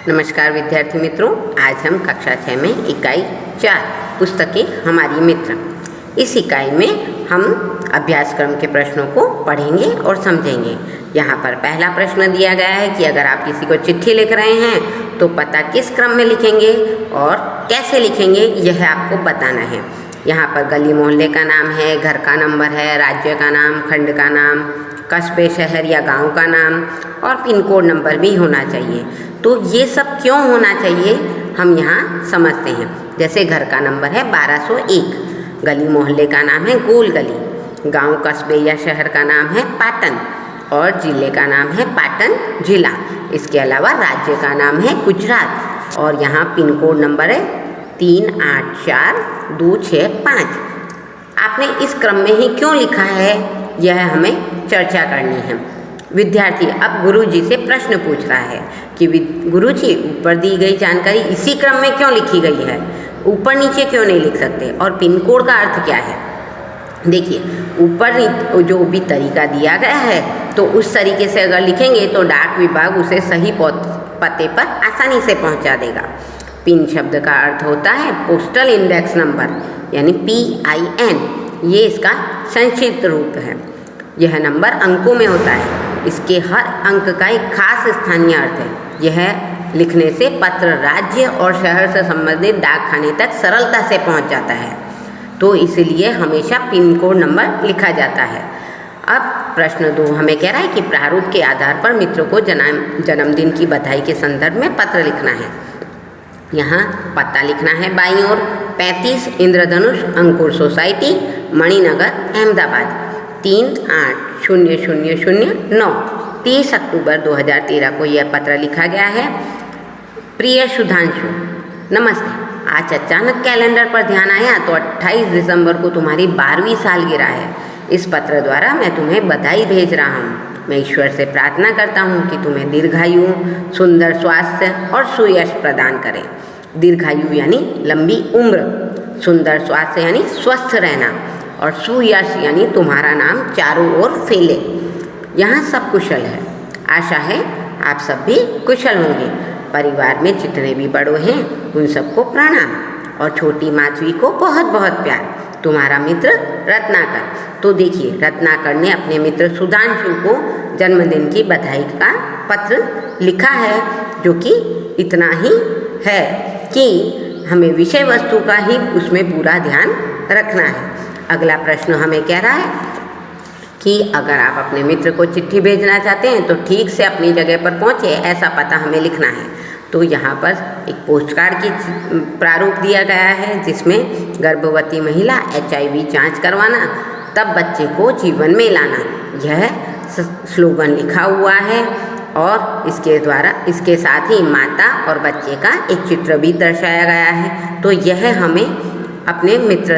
नमस्कार विद्यार्थी मित्रों, आज हम कक्षा 6 में इकाई 4 पुस्तकें हमारी मित्र इस इकाई में हम अभ्यासक्रम के प्रश्नों को पढ़ेंगे और समझेंगे। यहाँ पर पहला प्रश्न दिया गया है कि अगर आप किसी को चिट्ठी लिख रहे हैं तो पता किस क्रम में लिखेंगे और कैसे लिखेंगे, यह आपको बताना है। यहाँ पर गली मोहल्ले का नाम है, घर का नंबर है, राज्य का नाम, खंड का नाम, कस्बे शहर या गांव का नाम और पिन कोड नंबर भी होना चाहिए। तो ये सब क्यों होना चाहिए हम यहाँ समझते हैं। जैसे घर का नंबर है 1201, गली मोहल्ले का नाम है गोल गली, गांव कस्बे या शहर का नाम है पाटन और जिले का नाम है पाटन जिला। इसके अलावा राज्य का नाम है गुजरात और यहाँ पिन कोड नंबर है 384265। आपने इस क्रम में ही क्यों लिखा है, यह हमें चर्चा करनी है। विद्यार्थी अब गुरुजी से प्रश्न पूछ रहा है कि गुरुजी ऊपर दी गई जानकारी इसी क्रम में क्यों लिखी गई है, ऊपर नीचे क्यों नहीं लिख सकते, और पिन कोड का अर्थ क्या है। देखिए, ऊपर जो भी तरीका दिया गया है तो उस तरीके से अगर लिखेंगे तो डाक विभाग उसे सही पते पर आसानी से पहुंचा देगा। पिन शब्द का अर्थ होता है पोस्टल इंडेक्स नंबर यानी PIN, ये इसका संक्षिप्त रूप है। यह नंबर अंकों में होता है, इसके हर अंक का एक खास स्थानीय अर्थ है। यह लिखने से पत्र राज्य और शहर से संबंधित डाकखाने तक सरलता से पहुंच जाता है, तो इसलिए हमेशा पिन कोड नंबर लिखा जाता है। अब प्रश्न 2 हमें कह रहा है कि प्रारूप के आधार पर मित्रों को जन्मदिन की बधाई के संदर्भ में पत्र लिखना है। यहाँ पता लिखना है बाईं ओर 35 इंद्रधनुष अंकुर सोसाइटी, मणिनगर, अहमदाबाद 380009। 30 अक्टूबर 2013 को यह पत्र लिखा गया है। प्रिय सुधांशु, नमस्ते। आज अचानक कैलेंडर पर ध्यान आया तो 28 दिसंबर को तुम्हारी 12वीं सालगिरह है। इस पत्र द्वारा मैं तुम्हें बधाई भेज रहा हूँ। मैं ईश्वर से प्रार्थना करता हूँ कि तुम्हें दीर्घायु, सुंदर स्वास्थ्य और सुयश प्रदान करें। दीर्घायु यानी लंबी उम्र, सुंदर स्वास्थ्य यानी स्वस्थ रहना और सुयश यानी तुम्हारा नाम चारों ओर फैले। यहाँ सब कुशल है। आशा है आप सब भी कुशल होंगे। परिवार में जितने भी बड़े हैं उन सबको प्रणाम और छोटी माधवी को बहुत बहुत प्यार। तुम्हारा मित्र रत्नाकर। तो देखिए, रत्नाकर ने अपने मित्र सुधांशु को जन्मदिन की बधाई का पत्र लिखा है, जो कि इतना ही है कि हमें विषय वस्तु का ही उसमें पूरा ध्यान रखना है। अगला प्रश्न हमें कह रहा है कि अगर आप अपने मित्र को चिट्ठी भेजना चाहते हैं तो ठीक से अपनी जगह पर पहुँचे, ऐसा पता हमें लिखना है। तो यहाँ पर एक पोस्टकार्ड की प्रारूप दिया गया है, जिसमें गर्भवती महिला HIV जांच करवाना, तब बच्चे को जीवन में लाना, यह स्लोगन लिखा हुआ है। और इसके साथ ही माता और बच्चे का एक चित्र भी दर्शाया गया है। तो यह हमें अपने मित्र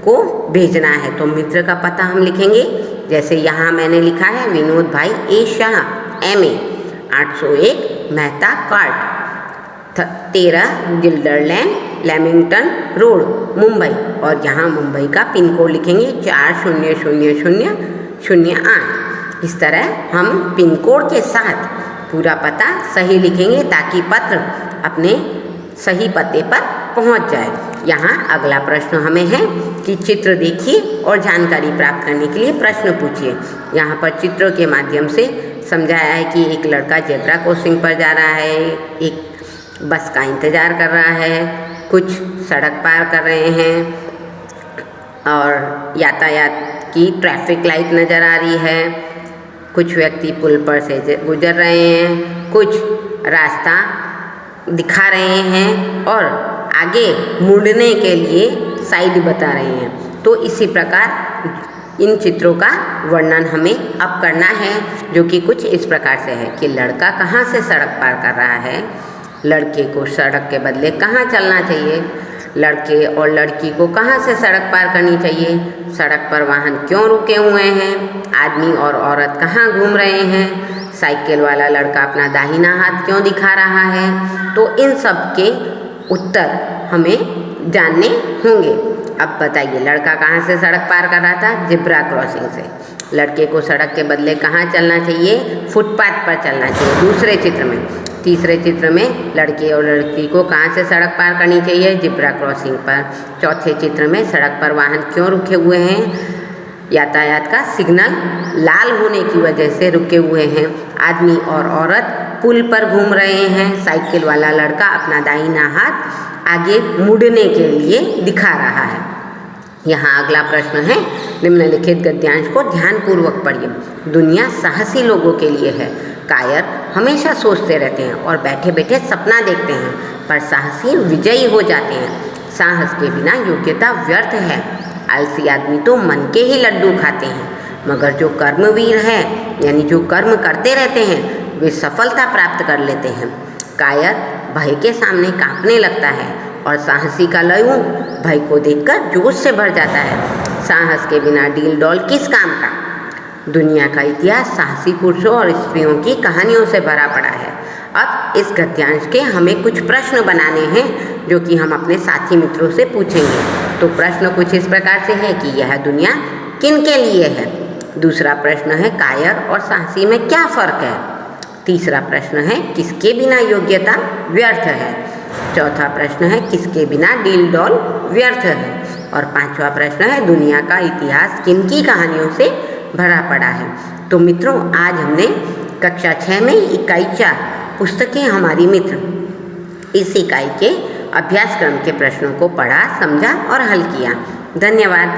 को भेजना है। तो मित्र का पता हम लिखेंगे, जैसे यहाँ मैंने लिखा है Vinod bhai A Shah MA 801 Mehta court 13 Gilderland Lamington road Mumbai, और यहाँ मुंबई का पिन कोड लिखेंगे 400008। इस तरह हम पिन कोड के साथ पूरा पता सही लिखेंगे ताकि पत्र अपने सही पते पर पहुंच जाए। यहाँ अगला प्रश्न हमें है कि चित्र देखिए और जानकारी प्राप्त करने के लिए प्रश्न पूछिए। यहाँ पर चित्रों के माध्यम से समझाया है कि एक लड़का जेब्रा क्रॉसिंग पर जा रहा है, एक बस का इंतज़ार कर रहा है, कुछ सड़क पार कर रहे हैं और यातायात की ट्रैफिक लाइट नज़र आ रही है, कुछ व्यक्ति पुल पर से गुजर रहे हैं, कुछ रास्ता दिखा रहे हैं और आगे मुड़ने के लिए साइड बता रहे हैं। तो इसी प्रकार इन चित्रों का वर्णन हमें अब करना है, जो कि कुछ इस प्रकार से है कि लड़का कहाँ से सड़क पार कर रहा है, लड़के को सड़क के बदले कहाँ चलना चाहिए, लड़के और लड़की को कहाँ से सड़क पार करनी चाहिए, सड़क पर वाहन क्यों रुके हुए हैं, आदमी और औरत कहाँ घूम रहे हैं, साइकिल वाला लड़का अपना दाहिना हाथ क्यों दिखा रहा है। तो इन सब के उत्तर हमें जानने होंगे। अब बताइए, लड़का कहाँ से सड़क पार कर रहा था, जेब्रा क्रॉसिंग से। लड़के को सड़क के बदले कहाँ चलना चाहिए, फुटपाथ पर चलना चाहिए। दूसरे चित्र में तीसरे चित्र में लड़के और लड़की को कहाँ से सड़क पार करनी चाहिए, जिब्रा क्रॉसिंग पर। चौथे चित्र में सड़क पर वाहन क्यों रुके हुए हैं, यातायात का सिग्नल लाल होने की वजह से रुके हुए हैं। आदमी और औरत पुल पर घूम रहे हैं। साइकिल वाला लड़का अपना दाहिना हाथ आगे मुड़ने के लिए दिखा रहा है। यहाँ अगला प्रश्न है, निम्नलिखित गद्यांश को ध्यानपूर्वक पढ़िए। दुनिया साहसी लोगों के लिए है। कायर हमेशा सोचते रहते हैं और बैठे बैठे सपना देखते हैं, पर साहसी विजयी हो जाते हैं। साहस के बिना योग्यता व्यर्थ है। आलसी आदमी तो मन के ही लड्डू खाते हैं, मगर जो कर्मवीर है यानी जो कर्म करते रहते हैं वे सफलता प्राप्त कर लेते हैं। कायर भय के सामने कांपने लगता है और साहसी का लयू भय को देखकर जोश से भर जाता है। साहस के बिना डील डॉल किस काम का। दुनिया का इतिहास साहसी पुरुषों और स्त्रियों की कहानियों से भरा पड़ा है। अब इस गद्यांश के हमें कुछ प्रश्न बनाने हैं जो कि हम अपने साथी मित्रों से पूछेंगे। तो प्रश्न कुछ इस प्रकार से है कि यह दुनिया किन के लिए है। दूसरा प्रश्न है, कायर और साहसी में क्या फ़र्क है। तीसरा प्रश्न है, किसके बिना योग्यता व्यर्थ है। चौथा प्रश्न है, किसके बिना डील डॉल व्यर्थ है। और पांचवा प्रश्न है, दुनिया का इतिहास किनकी कहानियों से भरा पड़ा है। तो मित्रों, आज हमने कक्षा 6 में इकाई 4 पुस्तकें हमारी मित्र इस इकाई के अभ्यासक्रम के प्रश्नों को पढ़ा, समझा और हल किया। धन्यवाद।